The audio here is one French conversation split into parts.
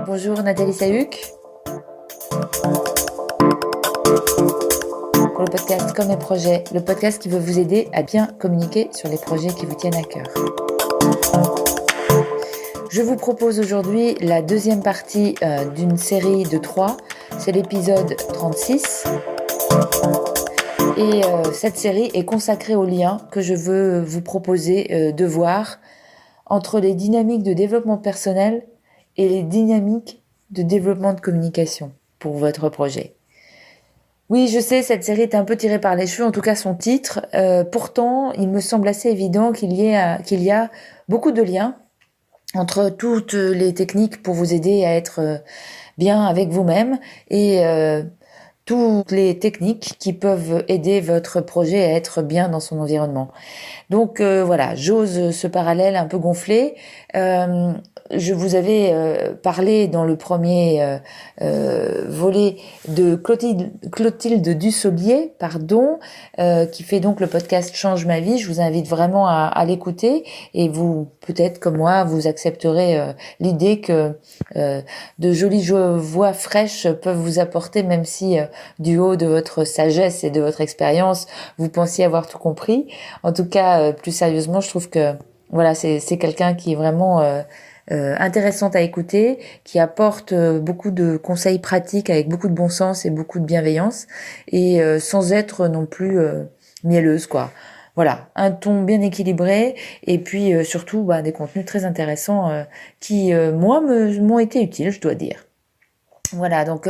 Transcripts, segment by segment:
Bonjour Nathalie Sahuc pour le podcast Comme mes projets, le podcast qui veut vous aider à bien communiquer sur les projets qui vous tiennent à cœur. Je vous propose aujourd'hui la deuxième partie d'une série de 3, c'est l'épisode 36. Et cette série est consacrée au lien que je veux vous proposer de voir entre les dynamiques de développement personnel et les dynamiques de développement de communication pour votre projet. Oui, je sais, cette série est un peu tirée par les cheveux, en tout cas son titre. Pourtant, il me semble assez évident qu'il y a beaucoup de liens entre toutes les techniques pour vous aider à être bien avec vous-même et toutes les techniques qui peuvent aider votre projet à être bien dans son environnement. Donc voilà, j'ose ce parallèle un peu gonflé. Je vous avais parlé dans le premier volet de Clotilde Dussolier, qui fait donc le podcast Change ma vie. Je vous invite vraiment à l'écouter et vous, peut-être comme moi, vous accepterez l'idée que de jolies voix fraîches peuvent vous apporter, même si du haut de votre sagesse et de votre expérience, vous pensiez avoir tout compris. En tout cas, plus sérieusement, je trouve que voilà, c'est quelqu'un qui est vraiment intéressante à écouter, qui apporte beaucoup de conseils pratiques avec beaucoup de bon sens et beaucoup de bienveillance et sans être non plus mielleuse, quoi. Voilà, un ton bien équilibré et puis surtout des contenus très intéressants qui moi m'ont été utiles, je dois dire. Voilà, donc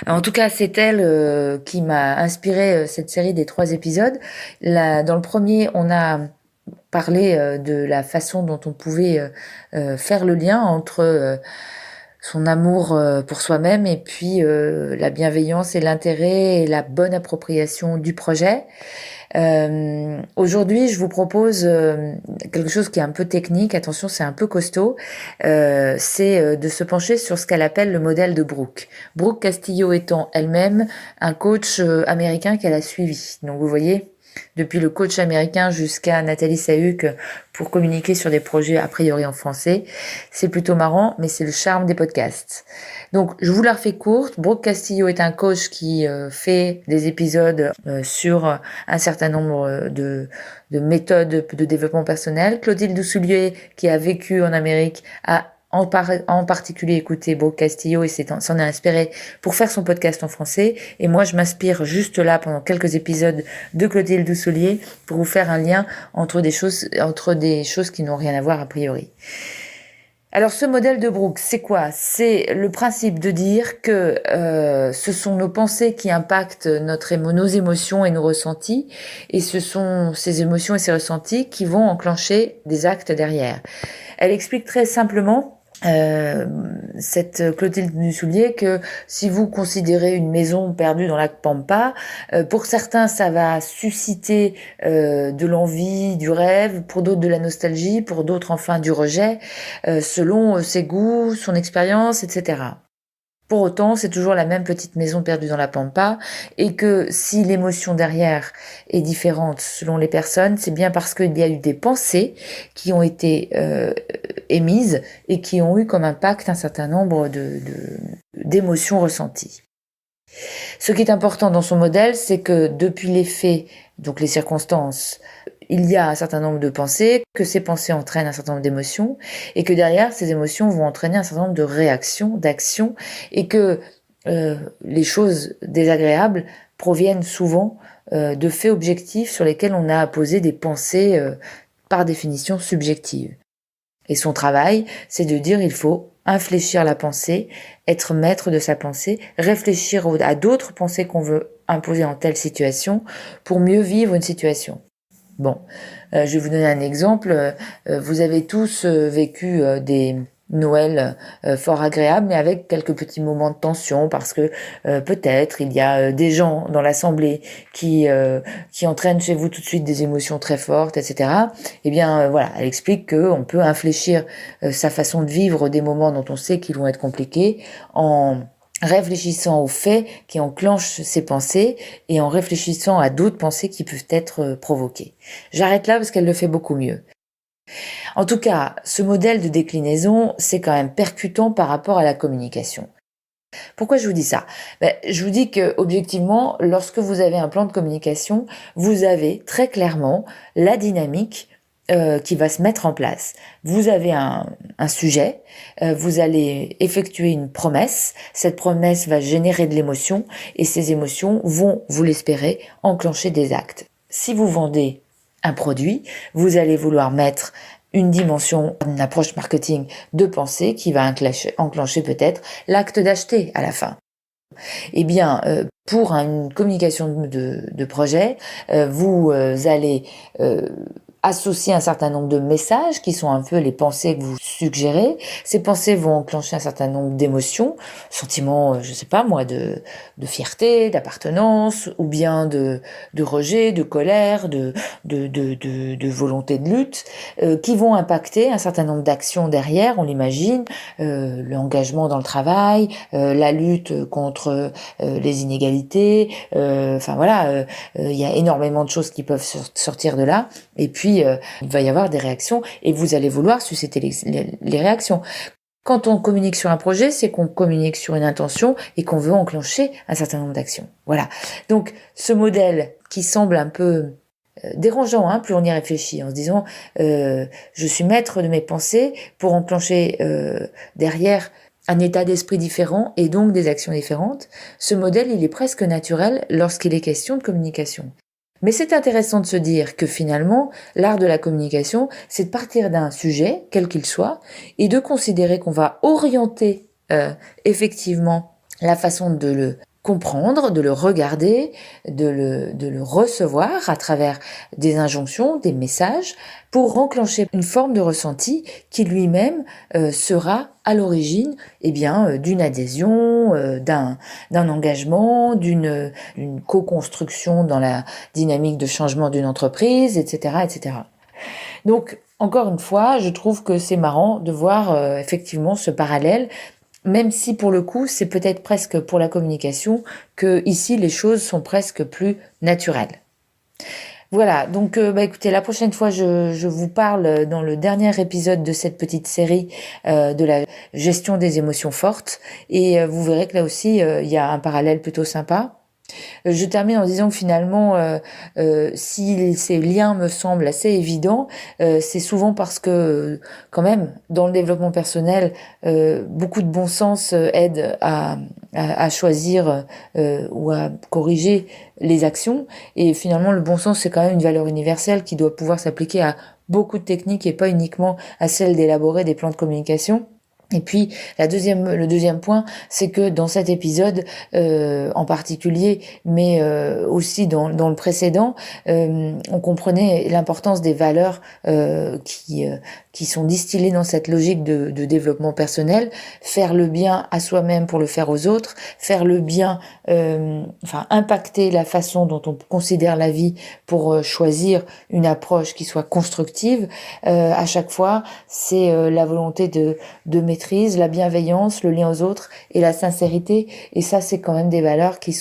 en tout cas c'est elle qui m'a inspiré cette série des 3 épisodes. Dans le premier, on a parlé de la façon dont on pouvait faire le lien entre son amour pour soi-même et puis la bienveillance et l'intérêt et la bonne appropriation du projet. Aujourd'hui, je vous propose quelque chose qui est un peu technique. Attention, c'est un peu costaud. C'est de se pencher sur ce qu'elle appelle le modèle de Brooke. Brooke Castillo étant elle-même un coach américain qu'elle a suivi. Donc, vous voyez, depuis le coach américain jusqu'à Nathalie Sahuc pour communiquer sur des projets a priori en français. C'est plutôt marrant, mais c'est le charme des podcasts. Donc, je vous la refais courte. Brooke Castillo est un coach qui fait des épisodes sur un certain nombre de méthodes de développement personnel. Clotilde Dussolier, qui a vécu en Amérique, a en particulier écouté Brooke Castillo et s'en est inspiré pour faire son podcast en français. Et moi, je m'inspire juste là pendant quelques épisodes de Clotilde Dussolier pour vous faire un lien entre des choses qui n'ont rien à voir a priori. Alors ce modèle de Brooke, c'est quoi ? C'est le principe de dire que ce sont nos pensées qui impactent nos émotions et nos ressentis, et ce sont ces émotions et ces ressentis qui vont enclencher des actes derrière. Elle explique très simplement cette Clotilde Dussolier que si vous considérez une maison perdue dans la pampa, pour certains ça va susciter de l'envie, du rêve, pour d'autres de la nostalgie, pour d'autres enfin du rejet, selon ses goûts, son expérience, etc. Pour autant, c'est toujours la même petite maison perdue dans la pampa et que si l'émotion derrière est différente selon les personnes, c'est bien parce qu'il y a eu des pensées qui ont été émises et qui ont eu comme impact un certain nombre d'émotions ressenties. Ce qui est important dans son modèle, c'est que depuis les faits, donc les circonstances, il y a un certain nombre de pensées, que ces pensées entraînent un certain nombre d'émotions, et que derrière, ces émotions vont entraîner un certain nombre de réactions, d'actions, et que les choses désagréables proviennent souvent de faits objectifs sur lesquels on a posé des pensées par définition subjectives. Et son travail, c'est de dire il faut infléchir la pensée, être maître de sa pensée, réfléchir à d'autres pensées qu'on veut imposer en telle situation pour mieux vivre une situation. Bon, je vais vous donner un exemple. Vous avez tous vécu des Noël fort agréable, mais avec quelques petits moments de tension parce que peut-être il y a des gens dans l'assemblée qui entraînent chez vous tout de suite des émotions très fortes, etc. Eh bien voilà, elle explique que on peut infléchir sa façon de vivre des moments dont on sait qu'ils vont être compliqués en réfléchissant aux faits qui enclenchent ces pensées et en réfléchissant à d'autres pensées qui peuvent être provoquées. J'arrête là parce qu'elle le fait beaucoup mieux. En tout cas, ce modèle de déclinaison, c'est quand même percutant par rapport à la communication. Pourquoi je vous dis ça? Je vous dis que objectivement, lorsque vous avez un plan de communication, vous avez très clairement la dynamique qui va se mettre en place. Vous avez un sujet, vous allez effectuer une promesse, cette promesse va générer de l'émotion et ces émotions vont, vous l'espérez, enclencher des actes. Si vous vendez un produit, vous allez vouloir mettre une dimension, une approche marketing de pensée qui va enclencher peut-être l'acte d'acheter à la fin. Eh bien, pour une communication de projet, vous allez associer un certain nombre de messages qui sont un peu les pensées que vous suggérez. Ces pensées vont enclencher un certain nombre d'émotions, sentiments, je sais pas moi, de fierté, d'appartenance, ou bien de rejet, de colère, de volonté de lutte, qui vont impacter un certain nombre d'actions derrière, on l'imagine, l'engagement dans le travail, la lutte contre les inégalités, enfin voilà, il y a énormément de choses qui peuvent sortir de là. Et puis, il va y avoir des réactions et vous allez vouloir susciter les réactions. Quand on communique sur un projet, c'est qu'on communique sur une intention et qu'on veut enclencher un certain nombre d'actions. Voilà. Donc, ce modèle qui semble un peu dérangeant, plus on y réfléchit, en se disant je suis maître de mes pensées pour enclencher derrière un état d'esprit différent et donc des actions différentes. Ce modèle, il est presque naturel lorsqu'il est question de communication. Mais c'est intéressant de se dire que finalement, l'art de la communication, c'est de partir d'un sujet, quel qu'il soit, et de considérer qu'on va orienter effectivement la façon de le comprendre, de le regarder, de le recevoir à travers des injonctions, des messages, pour enclencher une forme de ressenti qui lui-même sera à l'origine d'une adhésion, d'un engagement, d'une co-construction dans la dynamique de changement d'une entreprise, etc., etc. Donc, encore une fois, je trouve que c'est marrant de voir effectivement ce parallèle, même si pour le coup, c'est peut-être presque pour la communication que ici les choses sont presque plus naturelles. Voilà, donc écoutez, la prochaine fois, je vous parle dans le dernier épisode de cette petite série de la gestion des émotions fortes et vous verrez que là aussi, il y a un parallèle plutôt sympa. Je termine en disant que finalement, si ces liens me semblent assez évidents, c'est souvent parce que, quand même, dans le développement personnel, beaucoup de bon sens aide à choisir ou à corriger les actions. Et finalement, le bon sens, c'est quand même une valeur universelle qui doit pouvoir s'appliquer à beaucoup de techniques et pas uniquement à celle d'élaborer des plans de communication. Et puis le deuxième point, c'est que dans cet épisode en particulier, mais aussi dans le précédent, on comprenait l'importance des valeurs qui sont distillées dans cette logique de développement personnel. Faire le bien à soi-même pour le faire aux autres, faire le bien, impacter la façon dont on considère la vie pour choisir une approche qui soit constructive. À chaque fois, c'est la volonté de maîtrise, la bienveillance, le lien aux autres et la sincérité. Et ça, c'est quand même des valeurs qui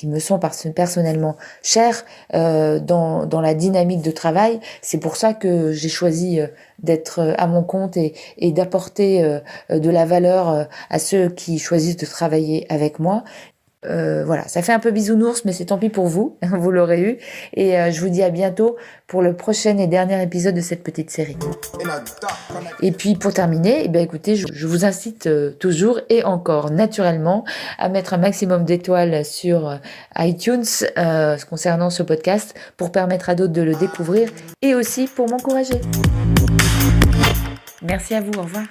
me sont personnellement chères dans la dynamique de travail. C'est pour ça que j'ai choisi d'être à mon compte et d'apporter de la valeur à ceux qui choisissent de travailler avec moi. Voilà, ça fait un peu bisounours, mais c'est tant pis pour vous, vous l'aurez eu. Et je vous dis à bientôt pour le prochain et dernier épisode de cette petite série. Et puis pour terminer, écoutez, je vous incite toujours et encore naturellement à mettre un maximum d'étoiles sur iTunes concernant ce podcast pour permettre à d'autres de le découvrir et aussi pour m'encourager. Merci à vous, au revoir.